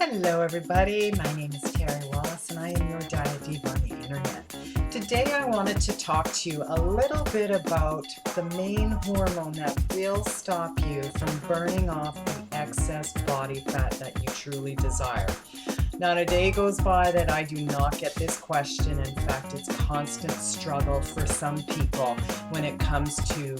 Hello everybody, my name is Terry Wallace and I am your Diet Diva on the internet. Today I wanted to talk to you a little bit about the main hormone that will stop you from burning off the excess body fat that you truly desire. Not a day goes by that I do not get this question. In fact, it's a constant struggle for some people when it comes to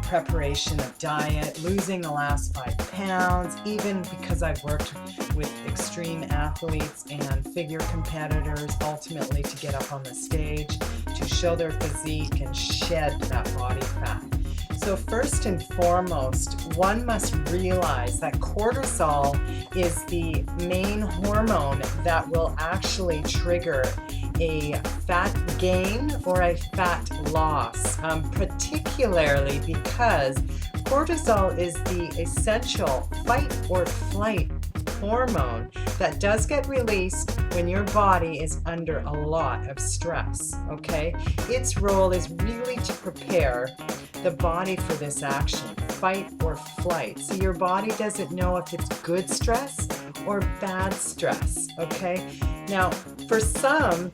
preparation of diet, losing the last 5 pounds, even because I've worked with extreme athletes and figure competitors ultimately to get up on the stage, to show their physique and shed that body fat. So first and foremost, one must realize that cortisol is the main hormone that will actually trigger a fat gain or a fat loss, particularly because cortisol is the essential fight or flight hormone that does get released when your body is under a lot of stress, okay? Its role is really to prepare the body for this action, fight or flight. So your body doesn't know if it's good stress or bad stress, okay? Now, for some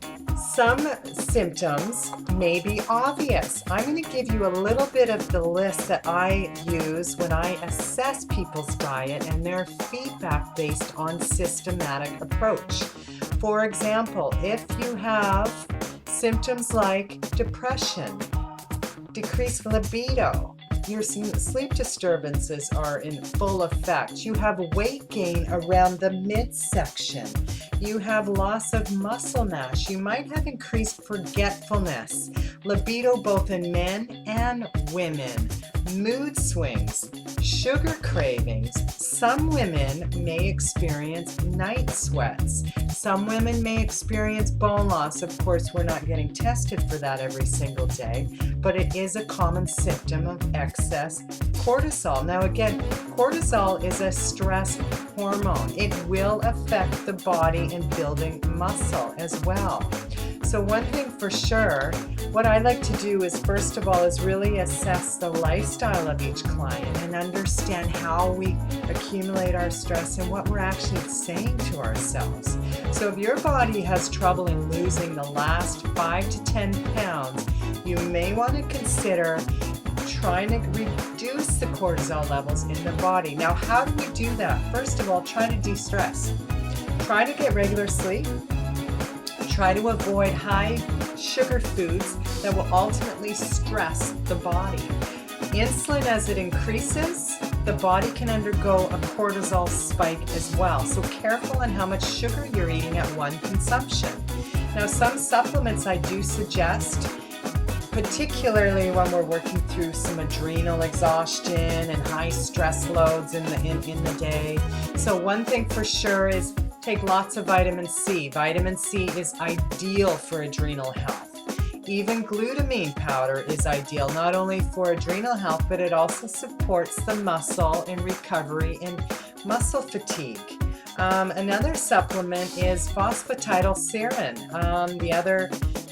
symptoms may be obvious. I'm going to give you a little bit of the list that I use when I assess people's diet and their feedback based on systematic approach. For example, if you have symptoms like depression, decreased libido, your sleep disturbances are in full effect, you have weight gain around the midsection, you have loss of muscle mass, you might have increased forgetfulness, libido both in men and women, mood swings, sugar cravings. Some women may experience night sweats. Some women may experience bone loss. Of course, we're not getting tested for that every single day, but it is a common symptom of excess cortisol. Now again, cortisol is a stress hormone. It will affect the body in building muscle as well. So one thing for sure, what I like to do is first of all is really assess the lifestyle of each client and understand how we accumulate our stress and what we're actually saying to ourselves. So if your body has trouble in losing the last 5 to 10 pounds, you may want to consider trying to reduce the cortisol levels in the body. Now, how do we do that? First of all, try to de-stress. Try to get regular sleep. Try to avoid high sugar foods that will ultimately stress the body. Insulin, as it increases, the body can undergo a cortisol spike as well. So careful on how much sugar you're eating at one consumption. Now, some supplements I do suggest, particularly when we're working through some adrenal exhaustion and high stress loads in the day. So one thing for sure is take lots of vitamin C. Vitamin C is ideal for adrenal health. Even glutamine powder is ideal, not only for adrenal health, but it also supports the muscle in recovery and muscle fatigue. Another supplement is phosphatidylserine. The other,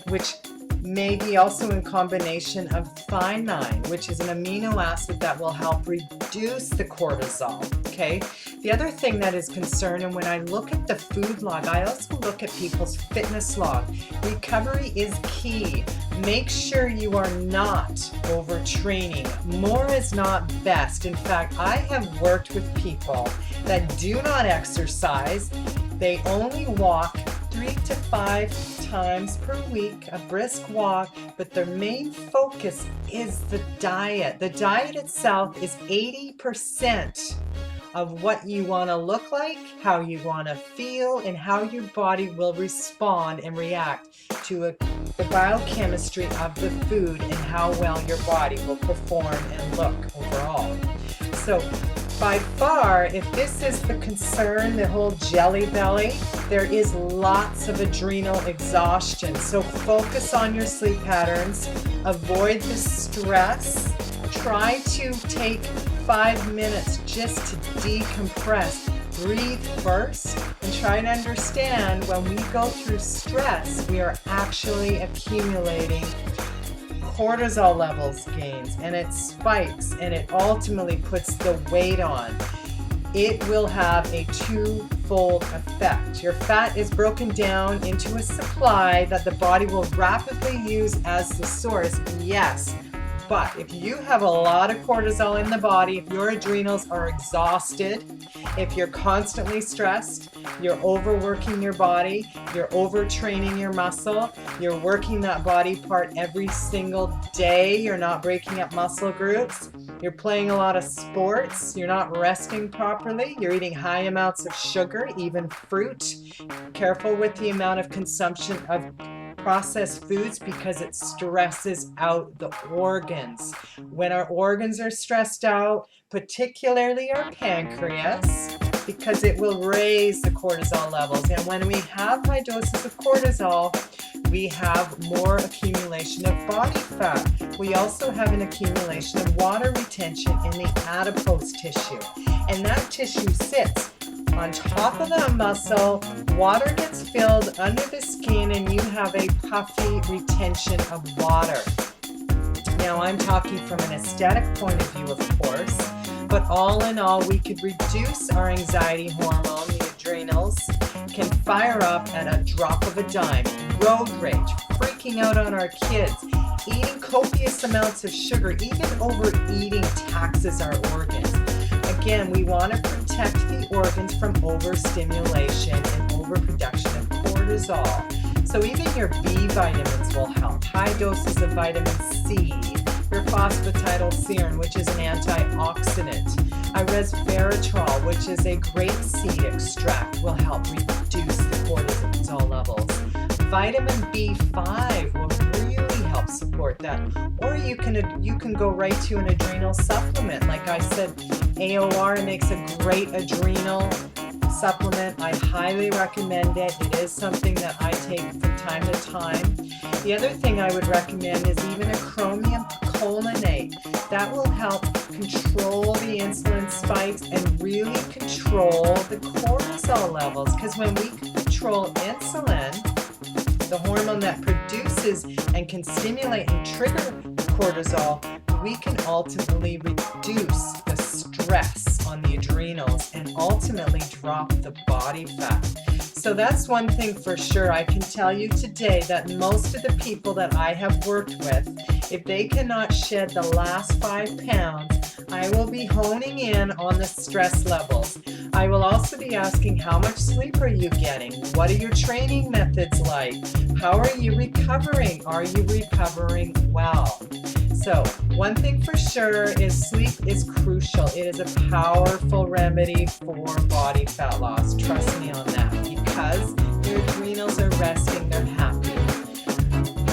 which may be also in combination of thymine, which is an amino acid that will help reduce the cortisol, okay? The other thing that is concerned, and when I look at the food log, I also look at people's fitness log. Recovery is key. Make sure you are not overtraining. More is not best. In fact, I have worked with people that do not exercise. They only walk 3 to 5 times per week, a brisk walk, but their main focus is the diet. The diet itself is 80% of what you want to look like, how you want to feel, and how your body will respond and react to the biochemistry of the food and how well your body will perform and look overall. So by far, if this is the concern, the whole jelly belly, there is lots of adrenal exhaustion. So focus on your sleep patterns, avoid the stress, try to take 5 minutes just to decompress. Breathe first and try to understand when we go through stress, we are actually accumulating cortisol levels gains and it spikes and it ultimately puts the weight on. it will have a twofold effect. Your fat is broken down into a supply that the body will rapidly use as the source, yes. But if you have a lot of cortisol in the body, if your adrenals are exhausted, if you're constantly stressed, you're overworking your body, you're overtraining your muscle, you're working that body part every single day, you're not breaking up muscle groups, you're playing a lot of sports, you're not resting properly, you're eating high amounts of sugar, even fruit. Careful with the amount of consumption of processed foods because it stresses out the organs. When our organs are stressed out, particularly our pancreas, because it will raise the cortisol levels. And when we have high doses of cortisol, we have more accumulation of body fat. We also have an accumulation of water retention in the adipose tissue. And that tissue sits on top of that muscle, water gets filled under the skin, and you have a puffy retention of water. Now, I'm talking from an aesthetic point of view, of course, but all in all, we could reduce our anxiety hormone, the adrenals, can fire up at a drop of a dime. Road rage, freaking out on our kids, eating copious amounts of sugar, even overeating taxes our organs. Again, we want to protect the organs from overstimulation and overproduction of cortisol. So even your B vitamins will help. High doses of vitamin C, your phosphatidylserine, which is an antioxidant. Resveratrol, which is a great seed extract, will help reduce the cortisol levels. Vitamin B5 will really help support that. Or you can go right to an adrenal supplement. Like I said, AOR makes a great adrenal supplement. I highly recommend it. It is something that I take from time to time. The other thing I would recommend is even a chromium picolinate. That will help control the insulin spikes and really control the cortisol levels. Because when we control insulin, the hormone that produces and can stimulate and trigger cortisol, we can ultimately reduce the stress on the adrenals and ultimately drop the body fat. So that's one thing for sure. I can tell you today that most of the people that I have worked with, if they cannot shed the last 5 pounds, I will be honing in on the stress levels. I will also be asking, how much sleep are you getting? What are your training methods like? How are you recovering? Are you recovering well? So one thing for sure is sleep is crucial. It is a powerful remedy for body fat loss. Trust me on that, because your adrenals are resting, they're happy.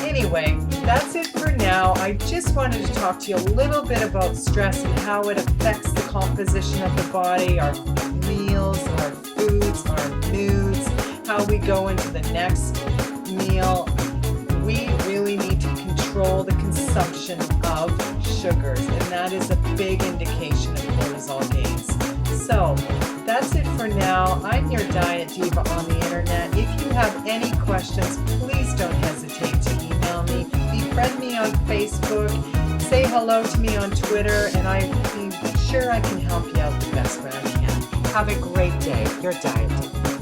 Anyway, that's it for now. I just wanted to talk to you a little bit about stress and how it affects the composition of the body, our meals, our foods, our moods, how we go into the next meal. We really need to control the consumption of sugars, and that is a big indication of cortisol gains. So that's it for now. I'm your Diet Diva on the internet. If you have any questions, please don't hesitate to email me. Befriend me on Facebook. Say hello to me on Twitter, and I'm sure I can help you out the best way I can. Have a great day. Your Diet Diva.